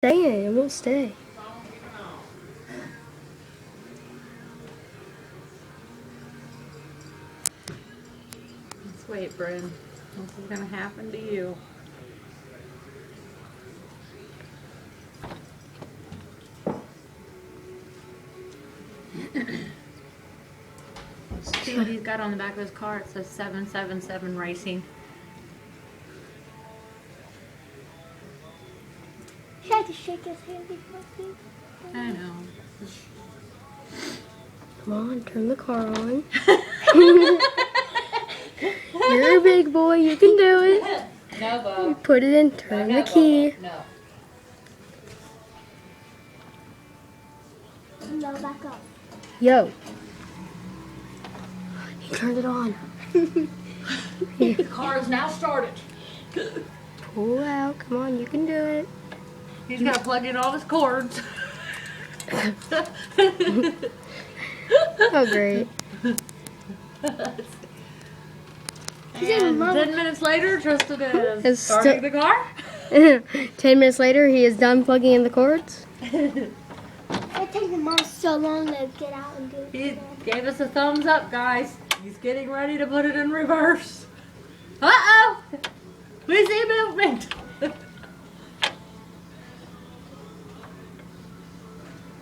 Stay, it won't stay. Let's wait, Bryn. What's gonna happen to you? See what he's got on the back of his car. It says 777 Racing. Should I just shake his hand before he... I know. Come on, turn the car on. You're a big boy, you can do it. No, Bo. Put it in, turn the key. No. No, back up. Yo. He turned it on. The car is now started. Pull out, come on, you can do it. He's got to plug in all his cords. Oh, great. And 10 minutes later, Tristan is It's starting the car. 10 minutes later, he is done plugging in the cords. It takes Mom so long to get out and do it. He gave us a thumbs up, guys. He's getting ready to put it in reverse. Uh-oh! We see movement.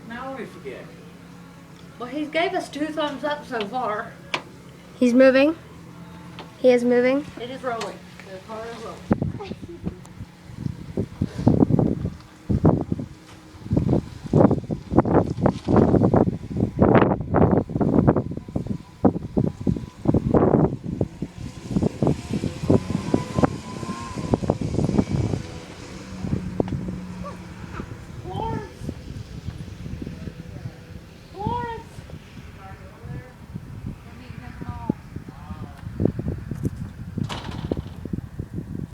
Now we forget. Well, he gave us 2 thumbs up so far. He's moving. He is moving. It is rolling. The car is rolling.